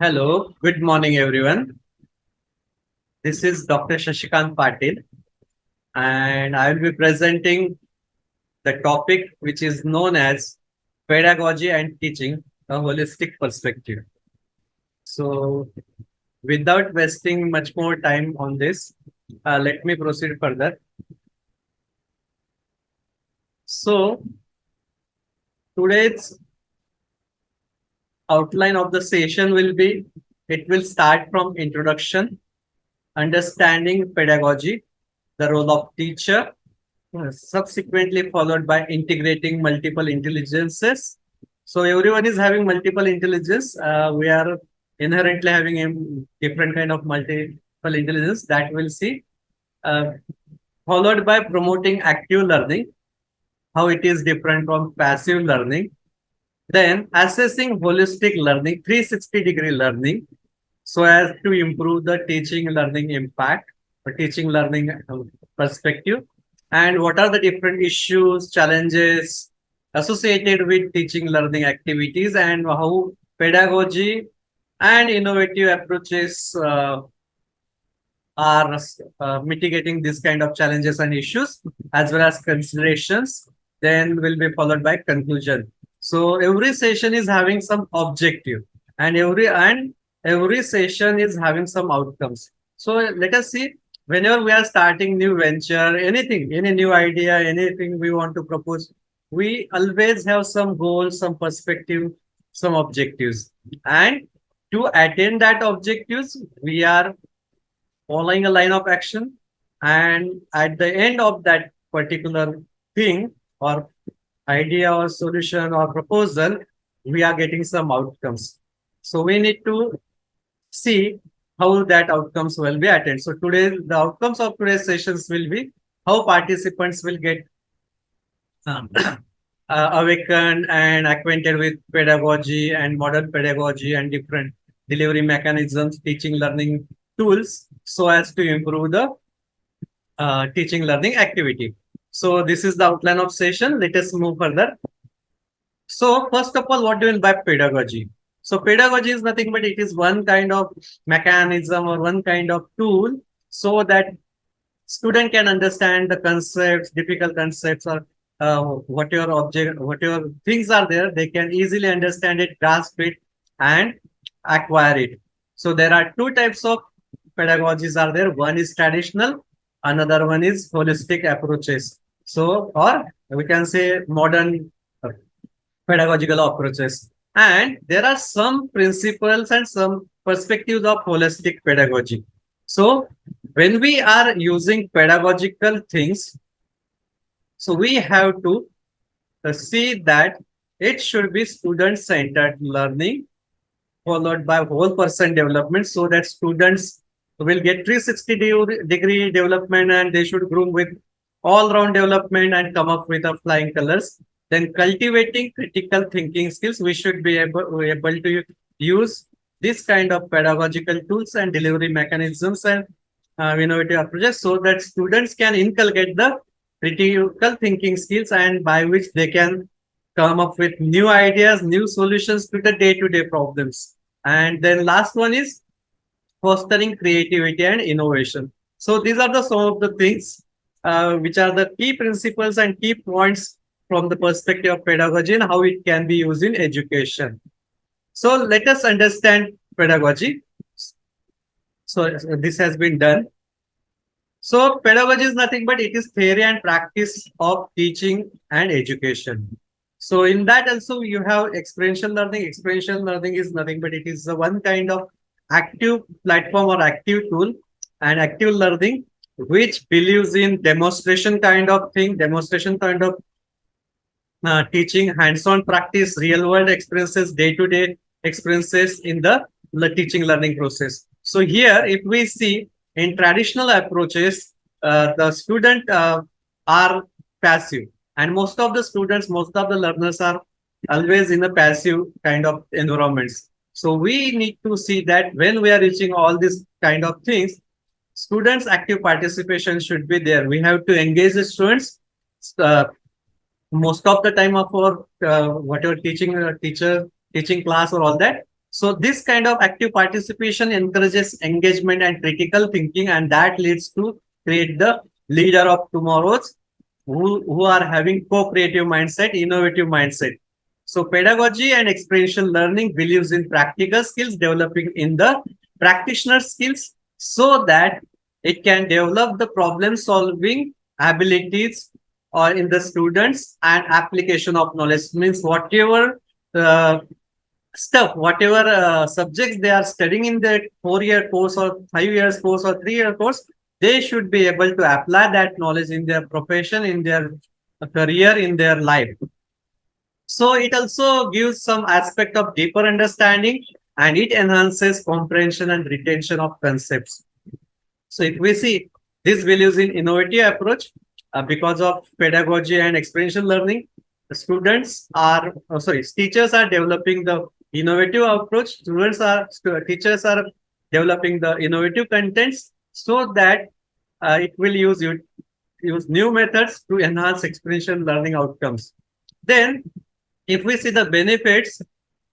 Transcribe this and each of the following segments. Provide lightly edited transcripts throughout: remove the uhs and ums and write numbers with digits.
Hello, good morning, everyone. This is Dr. Shashikant Patil, and I will be presenting the topic which is known as Pedagogy and Teaching, a holistic perspective. So, without wasting much more time on this, let me proceed further. So, today's outline of the session will be it will start from introduction, understanding pedagogy, the role of teacher, subsequently followed by integrating multiple intelligences. So everyone is having multiple intelligence. We are inherently having a different kind of multiple intelligence that we'll see. Uh, Followed by promoting active learning, how it is different from passive learning. Then assessing holistic learning, 360-degree learning, so as to improve the teaching learning impact or teaching learning perspective, and what are the different issues challenges associated with teaching learning activities, and how pedagogy and innovative approaches are mitigating this kind of challenges and issues, as well as considerations. Then will be followed by conclusion. So every session is having some objective, and every session is having some outcomes. So let us see, whenever we are starting new venture, anything, any new idea, anything we want to propose, we always have some goals, some perspective, some objectives. And to attain that objectives, we are following a line of action. And at the end of that particular thing or idea or solution or proposal, we are getting some outcomes. So we need to see how that outcomes will be attained. So today, the outcomes of today's sessions will be how participants will get awakened and acquainted with pedagogy and modern pedagogy and different delivery mechanisms, teaching learning tools, so as to improve the teaching learning activity. So this is the outline of session. Let us move further. So first of all, what do you mean by pedagogy? So pedagogy is nothing but it is one kind of mechanism or one kind of tool so that student can understand the concepts, difficult concepts, or whatever things are there, they can easily understand it, grasp it, and acquire it. So there are two types of pedagogies are there. One is traditional, another one is holistic approaches. So, or we can say modern pedagogical approaches. And there are some principles and some perspectives of holistic pedagogy. So, when we are using pedagogical things, so we have to see that it should be student-centered learning followed by whole person development, so that students will get 360-degree development and they should groom with all-round development and come up with a flying colors. Then cultivating critical thinking skills, we should be able to use this kind of pedagogical tools and delivery mechanisms and innovative approaches so that students can inculcate the critical thinking skills, and by which they can come up with new ideas, new solutions to the day-to-day problems. And then last one is fostering creativity and innovation. So these are the some of the things which are the key principles and key points from the perspective of pedagogy and how it can be used in education. So let us understand pedagogy. So this has been done. So pedagogy is nothing but it is theory and practice of teaching and education. So in that also you have experiential learning. Experiential learning is nothing but it is the one kind of active platform or active tool and active learning which believes in demonstration kind of thing, demonstration kind of teaching, hands-on practice, real-world experiences, day-to-day experiences in the teaching learning process. So here, if we see in traditional approaches, the student are passive, and most of the students, most of the learners are always in a passive kind of environments. So we need to see that when we are reaching all these kind of things, students' active participation should be there. We have to engage the students. Uh, Most of the time of our whatever teaching teacher teaching class or all that, So this kind of active participation encourages engagement and critical thinking, and that leads to create the leader of tomorrow's who are having co-creative mindset, innovative mindset. So pedagogy and experiential learning believes in practical skills, developing in the practitioner skills so that it can develop the problem solving abilities or in the students and application of knowledge means whatever uh, stuff, whatever subjects they are studying in their 4 year course or 5 years course or 3 year course, they should be able to apply that knowledge in their profession, in their career, in their life. So it also gives some aspect of deeper understanding and it enhances comprehension and retention of concepts. So if we see this values in innovative approach, because of pedagogy and experiential learning, the students are, sorry, teachers are developing the innovative approach. Teachers are developing the innovative contents so that it will use new methods to enhance experiential learning outcomes. Then, if we see the benefits,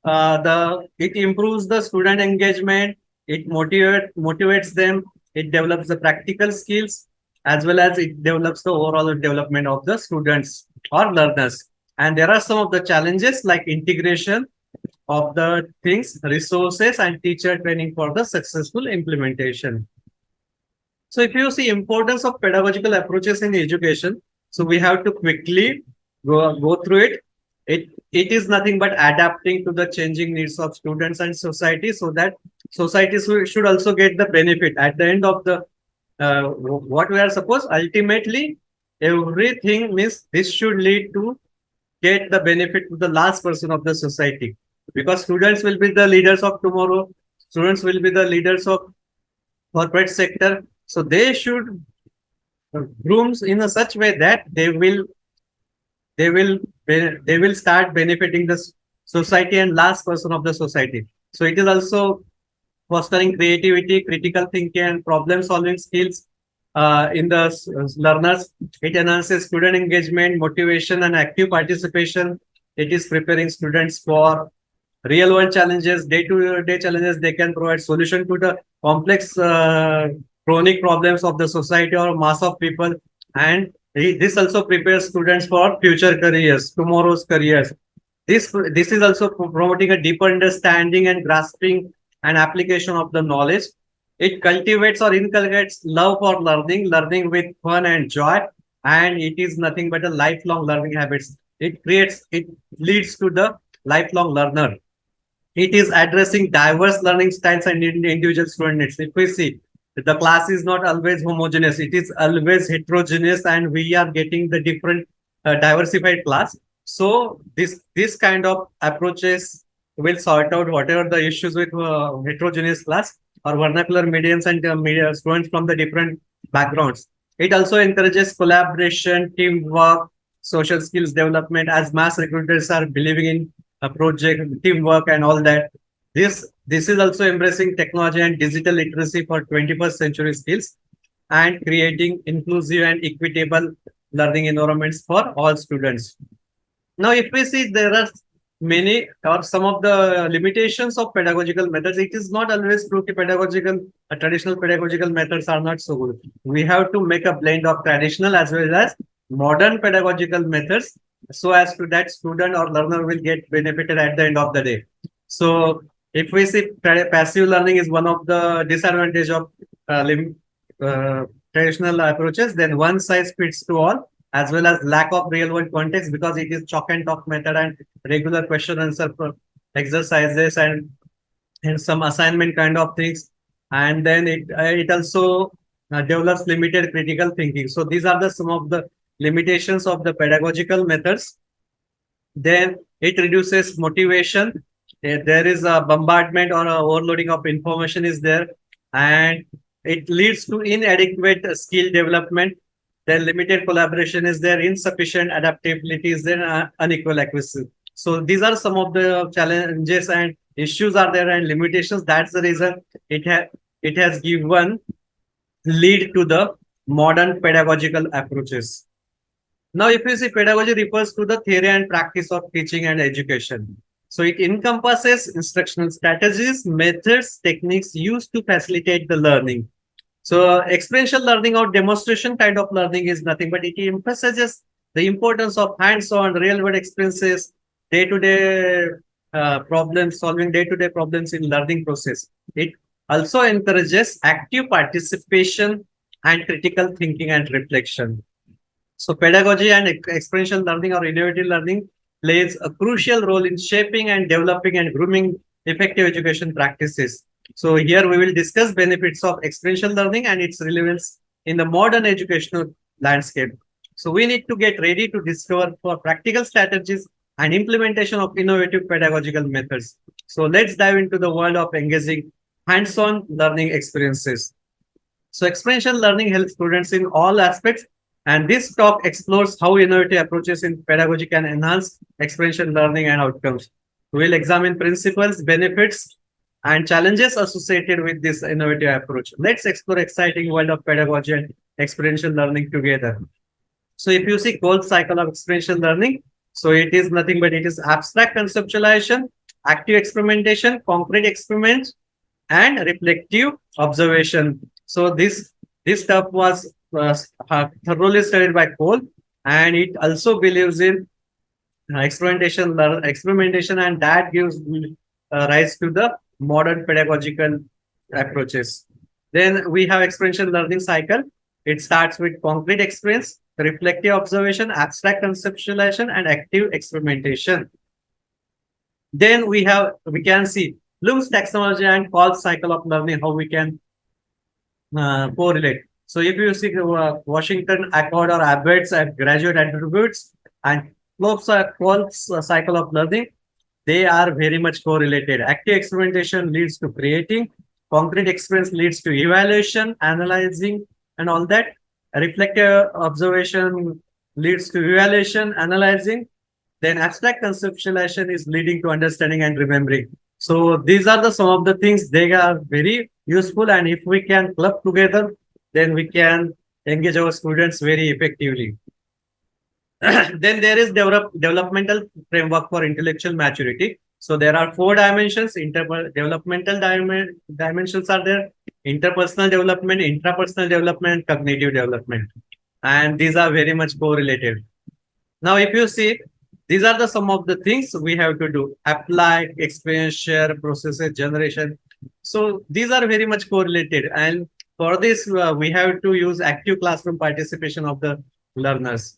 the it improves the student engagement, it motivates them, it develops the practical skills, as well as it develops the overall development of the students or learners. And there are some of the challenges like integration of the things, resources, and teacher training for the successful implementation. So if you see importance of pedagogical approaches in education, so we have to quickly go through it. It is nothing but adapting to the changing needs of students and society so that society should also get the benefit at the end of the what we are supposed. Ultimately, everything means this should lead to get the benefit to the last person of the society because students will be the leaders of tomorrow. Students will be the leaders of corporate sector. So they should grooms in a such way that they will they will start benefiting the society and last person of the society. So it is also fostering creativity, critical thinking, and problem solving skills in the learners. It enhances student engagement, motivation, and active participation. It is preparing students for real world challenges, day to day challenges. They can provide solution to the complex chronic problems of the society or mass of people. And this also prepares students for future careers, tomorrow's careers. This is also promoting a deeper understanding and grasping and application of the knowledge. It cultivates or inculcates love for learning, learning with fun and joy, and it is nothing but a lifelong learning habits. It leads to the lifelong learner. It is addressing diverse learning styles and individual student needs. If we see, the class is not always homogeneous, it is always heterogeneous, and we are getting the different diversified class. So this kind of approaches will sort out whatever the issues with heterogeneous class or vernacular medians and media students from the different backgrounds. It also encourages collaboration, teamwork, social skills development as mass recruiters are believing in a project, teamwork, and all that. This is also embracing technology and digital literacy for 21st century skills and creating inclusive and equitable learning environments for all students. Now, if we see there are many or some of the limitations of pedagogical methods, it is not always true that traditional pedagogical methods are not so good. We have to make a blend of traditional as well as modern pedagogical methods so as to that student or learner will get benefited at the end of the day. So if we see passive learning is one of the disadvantage of uh, lim- uh, traditional approaches, then one size fits to all as well as lack of real world context because it is chalk and talk method and regular question answer exercises and some assignment kind of things. And then it also develops limited critical thinking. So these are the some of the limitations of the pedagogical methods. Then it reduces motivation. There is a bombardment or a overloading of information is there, and it leads to inadequate skill development. Then limited collaboration is there, insufficient adaptability is there, unequal accuracy. So these are some of the challenges and issues are there and limitations. That's the reason it has given lead to the modern pedagogical approaches. Now, if you see, pedagogy refers to the theory and practice of teaching and education. So it encompasses instructional strategies, methods, techniques used to facilitate the learning. So experiential learning or demonstration kind of learning is nothing but it emphasizes the importance of hands-on real-world experiences, day-to-day problems, solving day-to-day problems in learning process. It also encourages active participation and critical thinking and reflection. So pedagogy and experiential learning or innovative learning plays a crucial role in shaping and developing and grooming effective education practices. So here we will discuss benefits of experiential learning and its relevance in the modern educational landscape. So we need to get ready to discover for practical strategies and implementation of innovative pedagogical methods. So let's dive into the world of engaging hands-on learning experiences. So experiential learning helps students in all aspects, and this talk explores how innovative approaches in pedagogy can enhance experiential learning and outcomes. We'll examine principles, benefits, and challenges associated with this innovative approach. Let's explore exciting world of pedagogy and experiential learning together. So if you see core cycle of experiential learning, so it is nothing but it is abstract conceptualization, active experimentation, concrete experiments, and reflective observation. So this stuff was thoroughly studied by Cole, and it also believes in experimentation, and that gives rise to the modern pedagogical approaches. Then we have experiential learning cycle. It starts with concrete experience, reflective observation, abstract conceptualization, and active experimentation. Then we can see Bloom's taxonomy and Cole's cycle of learning, how we can correlate. So if you see Washington Accord or Abbott's graduate attributes and Cole's cycle of learning, they are very much correlated. Active experimentation leads to creating, concrete experience leads to evaluation, analyzing, and all that. Reflective observation leads to evaluation, analyzing. Then abstract conceptualization is leading to understanding and remembering. So these are the some of the things they are very useful, and if we can club together, then we can engage our students very effectively. Then there is developmental framework for intellectual maturity. So there are four dimensions. Developmental dimensions are there: interpersonal development, intrapersonal development, cognitive development, and these are very much correlated. Now, if you see, these are the some of the things we have to do: apply, experience, share, processes, generation. So these are very much correlated, and for this we have to use active classroom participation of the learners.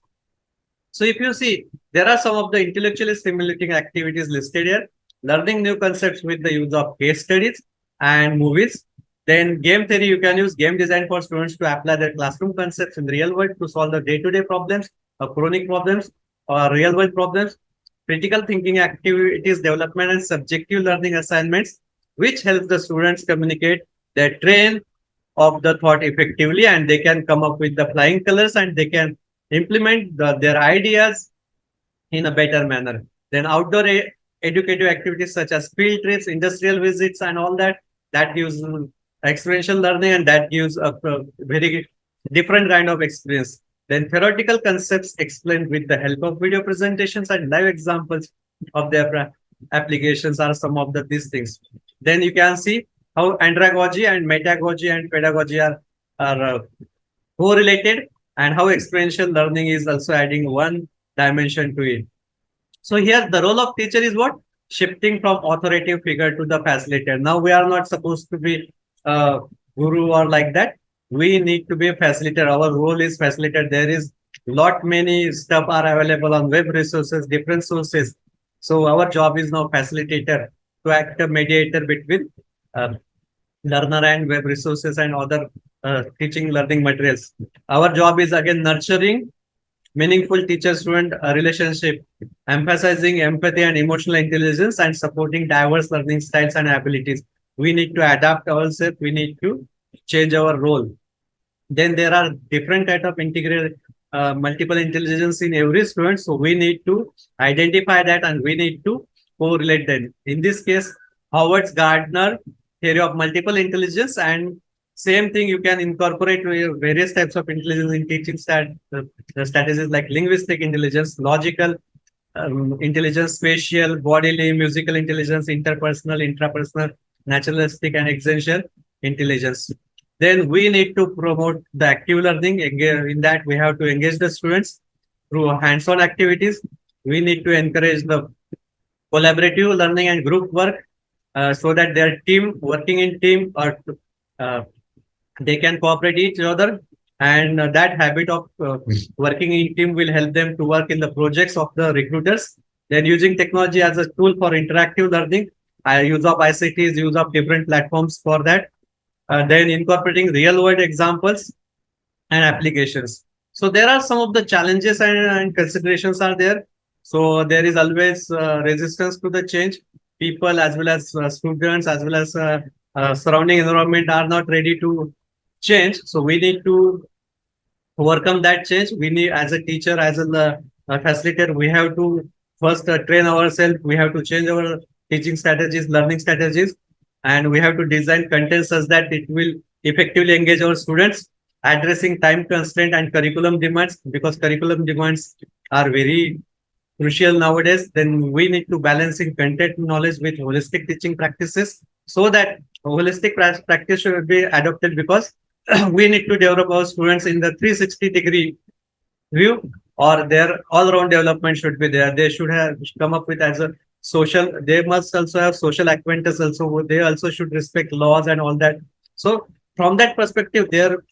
So if you see, there are some of the intellectually stimulating activities listed here. Learning new concepts with the use of case studies and movies. Then game theory, you can use game design for students to apply their classroom concepts in the real world to solve the day-to-day problems or chronic problems or real world problems. Critical thinking activities, development and subjective learning assignments, which helps the students communicate their train of the thought effectively, and they can come up with the flying colors, and they can implement their ideas in a better manner. Then outdoor educative activities such as field trips, industrial visits, and all that, that gives experiential learning, and that gives a very different kind of experience. Then theoretical concepts explained with the help of video presentations and live examples of their applications are some of these things. Then you can see how andragogy and metagogy and pedagogy are correlated, and how experiential learning is also adding one dimension to it. So here the role of teacher is what? Shifting from authoritative figure to the facilitator. Now we are not supposed to be a guru or like that. We need to be a facilitator. Our role is facilitator. There is lot many stuff are available on web resources, different sources. So our job is now facilitator, to act a mediator between uh, learner and web resources and other teaching learning materials. Our job is again nurturing meaningful teacher-student relationship, emphasizing empathy and emotional intelligence, and supporting diverse learning styles and abilities. We need to adapt ourselves. We need to change our role. Then there are different type of integrated multiple intelligence in every student. So we need to identify that, and we need to correlate them. In this case, Howard's Gardner theory of multiple intelligence, and same thing you can incorporate various types of intelligence in teaching the strategies like linguistic intelligence, logical intelligence, spatial, bodily, musical intelligence, interpersonal, intrapersonal, naturalistic, and existential intelligence. Then we need to promote the active learning. In that, we have to engage the students through hands-on activities. We need to encourage the collaborative learning and group work so that their team working in team or uh, they can cooperate each other, and that habit of working in team will help them to work in the projects of the recruiters. Then using technology as a tool for interactive learning, use of ICTs, use of different platforms for that. Then incorporating real world examples and applications. So there are some of the challenges and considerations are there. So there is always resistance to the change. People as well as students as well as surrounding environment are not ready to change. So we need to overcome that change. We need, as a teacher, as a facilitator, we have to first train ourselves. We have to change our teaching strategies, learning strategies, and we have to design content such that it will effectively engage our students, addressing time constraint and curriculum demands, because curriculum demands are very crucial nowadays. Then we need to balancing content knowledge with holistic teaching practices, so that holistic practice should be adopted, because we need to develop our students in the 360-degree view, or their all-round development should be there. They should have come up with as a social. They must also have social acquaintance. Also, they also should respect laws and all that. So, from that perspective, their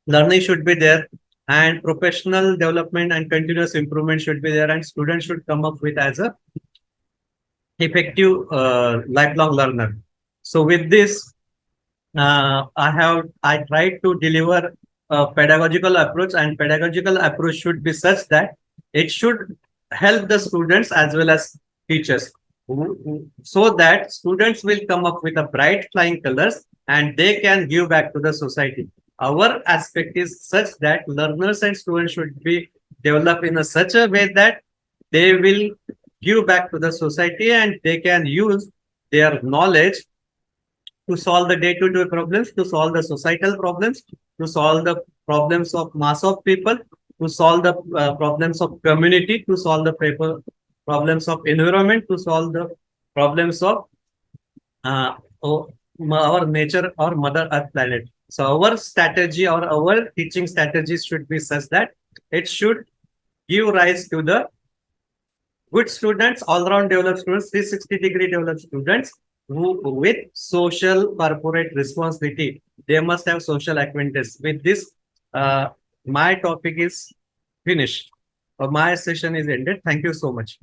learning should be there, and professional development and continuous improvement should be there, and students should come up with as a effective lifelong learner. So, with this, I tried to deliver a pedagogical approach, and pedagogical approach should be such that it should help the students as well as teachers, so that students will come up with a bright flying colors and they can give back to the society. Our aspect is such that learners and students should be developed in a such a way that they will give back to the society, and they can use their knowledge to solve the day-to-day problems, to solve the societal problems, to solve the problems of mass of people, to solve the problems of community, to solve the problems of environment, to solve the problems of uh, our nature or Mother Earth planet. So our strategy or our teaching strategies should be such that it should give rise to the good students, all-round developed students, 360-degree developed students who with social corporate responsibility. They must have social acquaintance. With this, my topic is finished. My session is ended. Thank you so much.